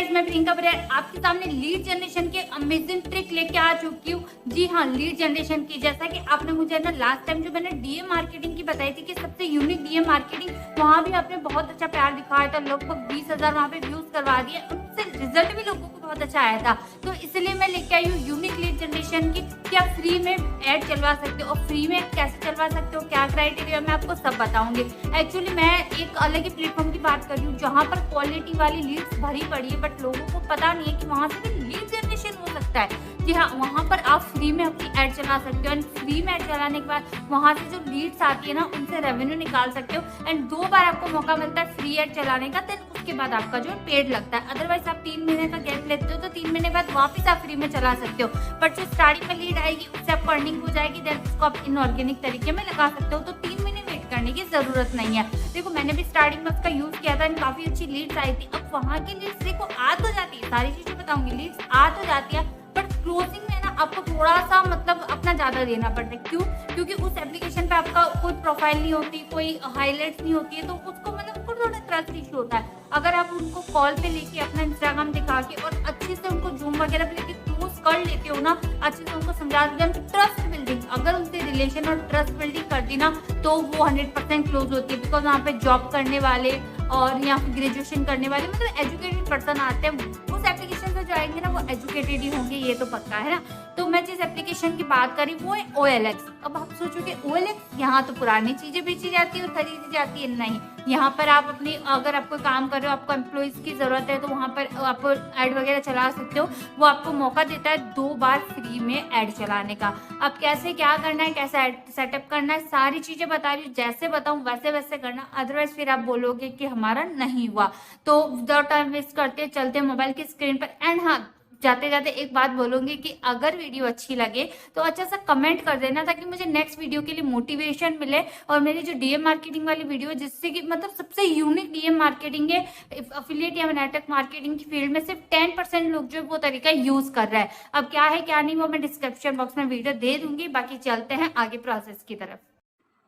Guys, मैं प्रियंका बरियार आपके सामने लीड जनरेशन के अमेजिंग ट्रिक लेके आ चुकी हूँ। जी हाँ, लीड जनरेशन की, जैसा कि आपने मुझे ना लास्ट टाइम जो मैंने डीएम मार्केटिंग की बताई थी कि सबसे यूनिक डीएम मार्केटिंग, वहाँ भी आपने बहुत अच्छा प्यार दिखाया था। लगभग 20,000 वहाँ पे व्यूज करवा दिए, उनसे रिजल्ट भी लोगों को बहुत अच्छा आया था। तो इसलिए मैं लेके आई हूँ यूनिक लीड जनरेशन की, कि आप फ्री में ऐड चलवा सकते हो। और फ्री में कैसे चलवा सकते हो, क्या क्राइटेरिया, मैं आपको सब बताऊंगी। एक्चुअली मैं एक अलग ही प्लेटफॉर्म की बात कर रही हूँ जहाँ पर क्वालिटी वाली लीड्स भरी पड़ी है, बट लोगों को पता नहीं है कि वहाँ से भी लीड जनरेशन हो सकता है। जी हाँ, वहाँ पर आप फ्री में अपनी ऐड चला सकते हो, एंड फ्री में ऐड चलाने के बाद वहाँ से जो लीड्स आती है ना, उनसे रेवेन्यू निकाल सकते हो। एंड 2 बार आपको मौका मिलता है फ्री ऐड चलाने का, देन उसके बाद आपका जो पेड लगता है। अदरवाइज आप 3 महीने का गैप लेते हो तो 3 महीने बाद वापस आप फ्री में चला सकते हो। बट जो स्टार्टिंग में लीड आएगी उससे आपको अर्निंग हो जाएगी, देन उसको आप इनऑर्गेनिक तरीके में लगा सकते हो। तो 3 महीने वेट करने की जरूरत नहीं है। देखो, मैंने भी स्टार्टिंग में उसका यूज किया था, काफी अच्छी लीड्स आई थी। अब वहाँ की लीड्स देखो आ तो जाती है, सारी चीजें बताऊंगी, लीड्स आ तो जाती है, बट क्लोजिंग में ना आपको थोड़ा सा मतलब अपना ज्यादा देना पड़ता है। क्यों? क्योंकि उस एप्लीकेशन पे आपका कोई प्रोफाइल नहीं होती, कोई हाईलाइट्स नहीं होती है, तो उसको मतलब उनको थोड़ा ट्रस्ट इशू होता है। अगर आप उनको कॉल पे लेके अपना इंस्टाग्राम दिखा के और अच्छे से उनको जूम वगैरह पे लेके क्लोज कर लेते हो ना, अच्छे से उनको समझा दो, ट्रस्ट बिल्डिंग, अगर उनसे रिलेशन और ट्रस्ट बिल्डिंग कर दी ना, तो वो 100% क्लोज होती है। बिकॉज वहाँ पे जॉब करने वाले और या फिर ग्रेजुएशन करने वाले मतलब एजुकेटेड पर्सन आते हैं, उस एप्लीकेशन से जो आएंगे ना वो एजुकेटेड ही होंगे, ये तो पक्का है ना। तो मैं जिस एप्लीकेशन की बात करी वो है OLX। अब आप सोचोगे OLX, यहाँ तो पुरानी चीजें बेची जाती है और खरीदी जाती है, नहीं। यहाँ पर आप अपनी, अगर आप कोई काम कर रहे हो, आपको एम्प्लॉइज की जरूरत है, तो वहाँ पर आप ऐड वगैरह चला सकते हो। वो आपको मौका देता है 2 बार फ्री में ऐड चलाने का। अब कैसे क्या करना है, कैसे ऐड सेटअप करना है, सारी चीजें बता रही हूँ। जैसे बताऊँ वैसे वैसे करना, अदरवाइज फिर आप बोलोगे कि हमारा नहीं हुआ। तो विदाउट टाइम वेस्ट करते चलते मोबाइल की स्क्रीन पर। एंड हाँ, जाते जाते एक बात बोलूंगी कि अगर वीडियो अच्छी लगे तो अच्छा सा कमेंट कर देना, ताकि मुझे नेक्स्ट वीडियो के लिए मोटिवेशन मिले। और मेरी जो डीएम मार्केटिंग वाली वीडियो है, जिससे कि मतलब सबसे यूनिक डीएम मार्केटिंग है, अफिलिएट या नेटवर्क मार्केटिंग की फील्ड में सिर्फ 10% लोग जो वो तरीका यूज कर रहा है। अब क्या है क्या नहीं वो मैं डिस्क्रिप्शन बॉक्स में वीडियो दे दूंगी। बाकी चलते हैं आगे प्रोसेस की तरफ।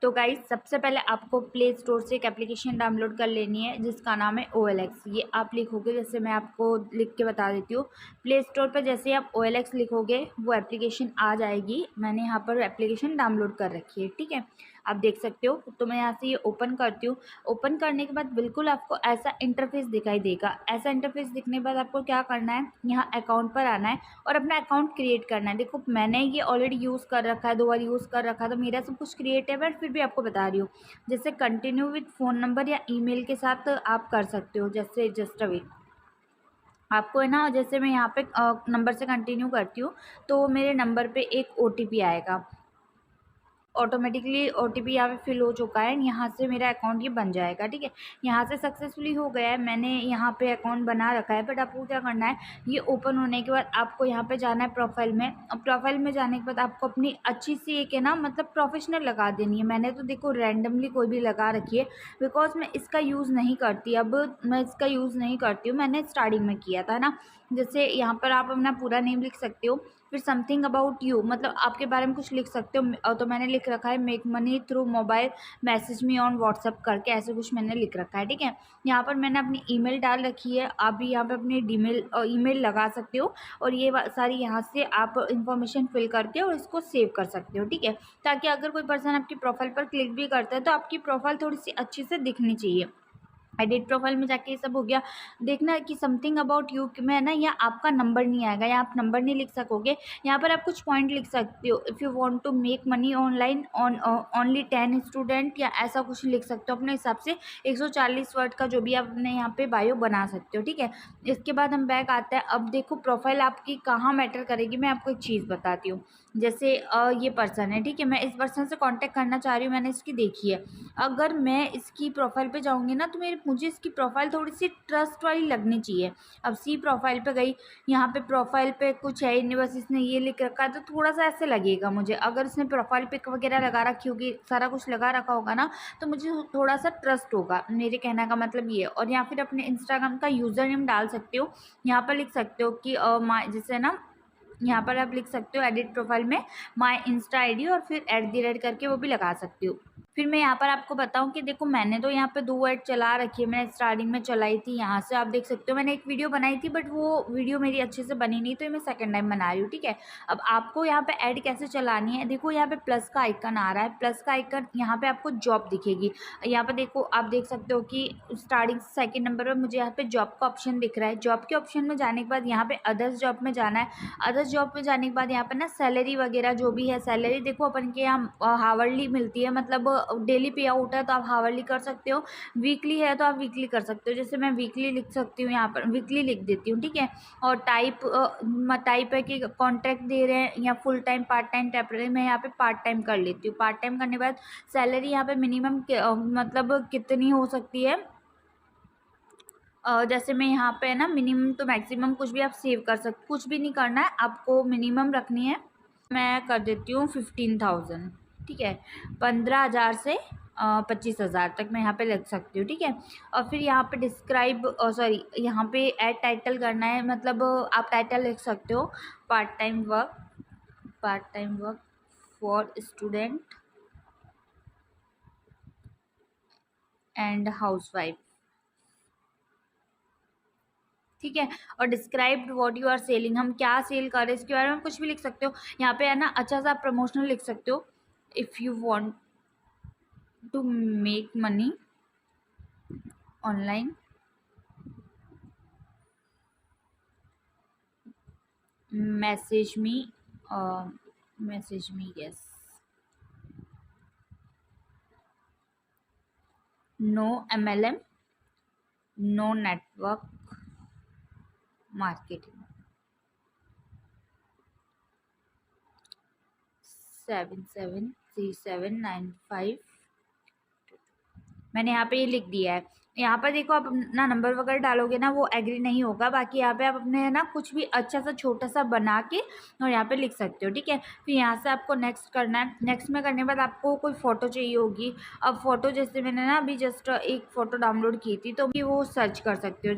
तो गाइस, सबसे पहले आपको प्ले स्टोर से एक एप्लीकेशन डाउनलोड कर लेनी है जिसका नाम है OLX। ये आप लिखोगे, जैसे मैं आपको लिख के बता देती हूँ। प्ले स्टोर पर जैसे आप OLX लिखोगे वो एप्लीकेशन आ जाएगी। मैंने यहाँ पर एप्लीकेशन डाउनलोड कर रखी है, ठीक है, आप देख सकते हो। तो मैं यहाँ से ये ओपन करती हूँ। ओपन करने के बाद बिल्कुल आपको ऐसा इंटरफेस दिखाई देगा। ऐसा इंटरफेस दिखने के बाद आपको क्या करना है, यहाँ अकाउंट पर आना है और अपना अकाउंट क्रिएट करना है। देखो, मैंने ये ऑलरेडी यूज़ कर रखा है, 2 बार यूज़ कर रखा है, तो मेरा सब कुछ क्रिएट है, बट फिर भी आपको बता रही हूँ। जैसे कंटिन्यू विथ फ़ोन नंबर या ईमेल के साथ आप कर सकते हो। जैसे जस्ट अ वेट, आपको है ना, जैसे मैं यहाँ पे नंबर से कंटिन्यू करती हूँ तो मेरे नंबर पे एक OTP आएगा। ऑटोमेटिकली OTP यहाँ पे फिल हो चुका है। यहाँ से मेरा अकाउंट ये बन जाएगा, ठीक है। यहाँ से सक्सेसफुली हो गया है, मैंने यहाँ पे अकाउंट बना रखा है। बट आपको क्या करना है, ये ओपन होने के बाद आपको यहाँ पे जाना है प्रोफाइल में। अब प्रोफाइल में जाने के बाद आपको अपनी अच्छी सी एक है ना, मतलब प्रोफेशनल लगा देनी है। मैंने तो देखो रैंडमली कोई भी लगा रखी है, बिकॉज मैं इसका यूज़ नहीं करती। अब मैं इसका यूज़ नहीं करती हूँ, मैंने स्टार्टिंग में किया था ना। जैसे यहाँ पर आप अपना पूरा नेम लिख सकते हो, फिर समथिंग अबाउट यू, मतलब आपके बारे में कुछ लिख सकते हो। तो मैंने लिख रखा है make money through mobile, message me on WhatsApp करके, ऐसे कुछ मैंने लिख रखा है, ठीक है। यहाँ पर मैंने अपनी ईमेल डाल रखी है। आप भी यहाँ पे अपनी ईमेल लगा सकते हो, और ये सारी यहाँ से आप इंफॉर्मेशन फिल करके और इसको सेव कर सकते हो, ठीक है। ताकि अगर कोई पर्सन आपकी प्रोफाइल पर क्लिक भी करता है तो आपकी प्रोफाइल थोड़ी सी अच्छी से दिखनी चाहिए। एडिट प्रोफाइल में जाके ये सब हो गया। देखना है कि समथिंग अबाउट यू में ना, यहाँ आपका नंबर नहीं आएगा, यहाँ आप नंबर नहीं लिख सकोगे। यहाँ पर आप कुछ पॉइंट लिख सकते हो, if you want to make money online on only 10 student, या ऐसा कुछ लिख सकते हो अपने हिसाब से। 140 वर्ड का जो भी आप अपने यहाँ पे बायो बना सकते हो, ठीक है। इसके बाद हम बैक आते हैं। अब देखो, प्रोफाइल आपकी कहाँ मैटर करेगी, मैं आपको एक चीज़ बताती हूँ। जैसे ये पर्सन है, ठीक है, मैं इस पर्सन से कांटेक्ट करना चाह रही हूँ, मैंने इसकी देखी है। अगर मैं इसकी प्रोफाइल पे जाऊँगी ना, तो मुझे इसकी प्रोफाइल थोड़ी सी ट्रस्ट वाली लगनी चाहिए। अब सी प्रोफाइल पे गई, यहाँ पे प्रोफाइल पे कुछ है ही नहीं, बस इसने ये लिख रखा है, तो थोड़ा सा ऐसे लगेगा मुझे। अगर इसने प्रोफाइल पिक वगैरह लगा रखी होगी, सारा कुछ लगा रखा होगा ना, तो मुझे थोड़ा सा ट्रस्ट होगा। मेरे कहने का मतलब ये है। और या फिर अपने इंस्टाग्राम का यूज़र नेम डाल सकते हो। यहाँ पर लिख सकते हो कि जैसे ना, यहाँ पर आप लिख सकते हो एडिट प्रोफाइल में माई इंस्टा ID, और फिर @ करके वो भी लगा सकते हो। फिर मैं यहाँ पर आपको बताऊँ कि देखो मैंने तो यहाँ पे 2 ऐड चला रखी है, मैंने स्टार्टिंग में चलाई थी, यहाँ से आप देख सकते हो मैंने एक वीडियो बनाई थी बट वो वीडियो मेरी अच्छे से बनी नहीं, तो ये मैं सेकंड टाइम बना रही हूँ, ठीक है। अब आपको यहाँ पे ऐड कैसे चलानी है, देखो यहाँ पे प्लस का आइकन आ रहा है, प्लस का आइकन यहाँ पे आपको जॉब दिखेगी। यहाँ पे देखो आप देख सकते हो कि स्टार्टिंग सेकेंड नंबर पर मुझे यहाँ पे जॉब का ऑप्शन दिख रहा है। जॉब के ऑप्शन में जाने के बाद यहाँ पे अदर्स जॉब में जाना है। अदर्स जॉब में जाने के बाद यहाँ पे ना सैलरी वगैरह जो भी है, सैलरी देखो अपन के यहाँ हावरली मिलती है, मतलब डेली पे आउट है तो आप हावरली कर सकते हो, वीकली है तो आप वीकली कर सकते हो। जैसे मैं वीकली लिख सकती हूँ, यहाँ पर वीकली लिख देती हूँ, ठीक है। और टाइप है कि कॉन्ट्रैक्ट दे रहे हैं या full time part time temporary, मैं यहाँ पे पार्ट टाइम कर लेती हूँ। पार्ट टाइम करने के बाद सैलरी यहाँ पे मिनिमम मतलब कितनी हो सकती है, जैसे मैं यहाँ पे है ना मिनिमम तो मैक्सिमम कुछ भी आप सेव कर सकते, कुछ भी नहीं करना है आपको, मिनिमम रखनी है। मैं कर देती हूँ 15,000, ठीक है। 15,000 से 25,000 तक मैं यहाँ पे लिख सकती हूँ, ठीक है। और फिर यहाँ पे डिस्क्राइब सॉरी यहाँ पे ऐड टाइटल करना है, मतलब आप टाइटल लिख सकते हो part time work for student and housewife, ठीक है। और describe what you are selling, हम क्या सेल कर रहे हैं इसके बारे में कुछ भी लिख सकते हो। यहाँ पे है ना अच्छा सा प्रमोशनल लिख सकते हो, if you want to make money online message me yes, no MLM, no network marketing, 773795। मैंने यहाँ पे ये लिख दिया है। यहाँ पर देखो आप अपना नंबर वगैरह डालोगे ना वो एग्री नहीं होगा, बाकी यहाँ पे आप अपने ना कुछ भी अच्छा सा छोटा सा बना के और यहाँ पे लिख सकते हो, ठीक है। फिर यहाँ से आपको नेक्स्ट करना है। नेक्स्ट में करने के बाद आपको कोई फ़ोटो चाहिए होगी। अब फ़ोटो जैसे मैंने ना अभी जस्ट एक फ़ोटो डाउनलोड की थी तो वो सर्च कर सकते हो,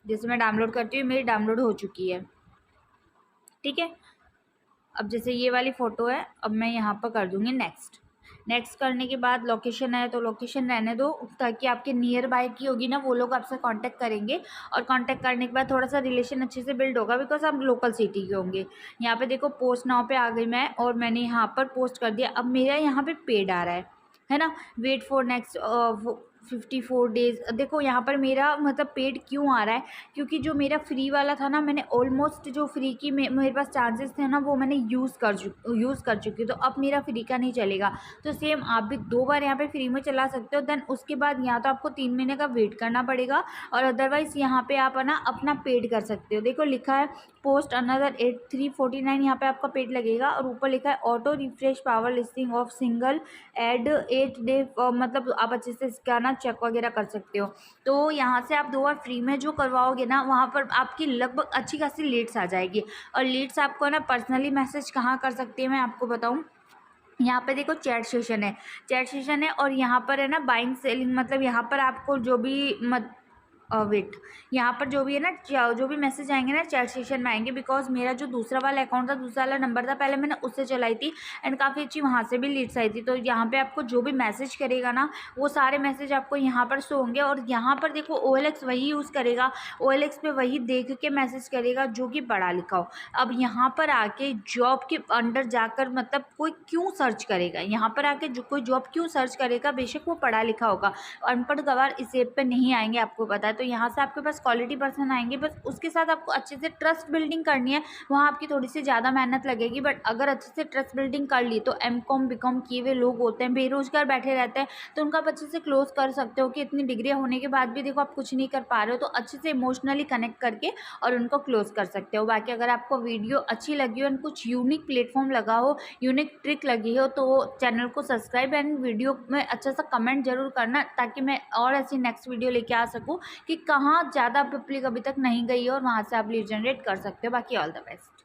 जैसे मैं डाउनलोड करती हूँ, मेरी डाउनलोड हो चुकी है, ठीक है। अब जैसे ये वाली फ़ोटो है, अब मैं यहाँ पर कर दूँगी नेक्स्ट करने के बाद लोकेशन है तो लोकेशन रहने दो, ताकि आपके नियर बाय की होगी ना वो लोग आपसे कांटेक्ट करेंगे, और कांटेक्ट करने के बाद थोड़ा सा रिलेशन अच्छे से बिल्ड होगा बिकॉज आप लोकल सिटी के होंगे। यहाँ पे देखो पोस्ट नाउ पे आ गई मैं, और मैंने यहाँ पर पोस्ट कर दिया। अब मेरा यहाँ पे पेड आ रहा है ना, वेट फॉर नेक्स्ट 54 डेज़। देखो यहाँ पर मेरा मतलब पेड क्यों आ रहा है, क्योंकि जो मेरा फ्री वाला था ना, मैंने ऑलमोस्ट जो फ्री की मेरे पास चांसेस थे ना वो मैंने यूज़ कर चुकी, तो अब मेरा फ्री का नहीं चलेगा। तो सेम आप भी 2 बार यहाँ पे फ्री में चला सकते हो, देन उसके बाद या तो आपको 3 महीने का वेट करना पड़ेगा, और अदरवाइज़ यहाँ पे आप ना अपना पेड कर सकते हो। देखो लिखा है पोस्ट अनदर 8349, यहाँ पे आपका पेड लगेगा, और ऊपर लिखा है auto refresh power listing of single ad 8 day, मतलब आप अच्छे से इसका ना चेक वगैरह कर सकते हो। तो यहाँ से आप 2 बार फ्री में जो करवाओगे ना, वहाँ पर आपकी लगभग अच्छी खासी लीड्स आ जाएगी। और लीड्स आपको ना पर्सनली मैसेज कहाँ कर सकती है मैं आपको बताऊँ। यहाँ पे देखो चैट सेशन है, और यहाँ पर है ना बाइंग सेलिंग, मतलब यहाँ पर आपको जो भी वेट, यहाँ पर जो भी है ना जो भी मैसेज आएंगे ना चैट सेशन में आएंगे, बिकॉज मेरा जो दूसरा वाला अकाउंट था, दूसरा वाला नंबर था, पहले मैंने उससे चलाई थी एंड काफ़ी अच्छी वहाँ से भी लीड्स आई थी। तो यहाँ पे आपको जो भी मैसेज करेगा ना वो सारे मैसेज आपको यहाँ पर शो होंगे, और यहाँ पर देखो OLX वही यूज़ करेगा, OLX पे वही देख के मैसेज करेगा जो कि पढ़ा लिखा हो। अब यहाँ पर आके जॉब के अंडर जाकर मतलब कोई क्यों सर्च करेगा, यहाँ पर आके जो कोई जॉब क्यों सर्च करेगा, बेशक वो पढ़ा लिखा होगा, अनपढ़ गवार इस ऐप पे नहीं आएंगे, आपको पता है। तो यहाँ से आपके पास क्वालिटी पर्सन आएंगे, बस उसके साथ आपको अच्छे से ट्रस्ट बिल्डिंग करनी है, वहाँ आपकी थोड़ी सी ज़्यादा मेहनत लगेगी, बट अगर अच्छे से ट्रस्ट बिल्डिंग कर ली तो MCOM BCOM किए हुए लोग होते हैं, बेरोजगार बैठे रहते हैं, तो उनका आप अच्छे से क्लोज कर सकते हो कि इतनी डिग्री होने के बाद भी देखो आप कुछ नहीं कर पा रहे हो, तो अच्छे से इमोशनली कनेक्ट करके और उनको क्लोज कर सकते हो। बाकी अगर आपको वीडियो अच्छी लगी हो एंड कुछ यूनिक प्लेटफॉर्म लगा हो, यूनिक ट्रिक लगी हो, तो चैनल को सब्सक्राइब एंड वीडियो में अच्छा सा कमेंट जरूर करना, ताकि मैं और ऐसी नेक्स्ट वीडियो लेके आ सकूँ कि कहाँ ज़्यादा पब्लिक अभी तक नहीं गई है और वहाँ से आप लीड जनरेट कर सकते हो। बाकी ऑल द बेस्ट।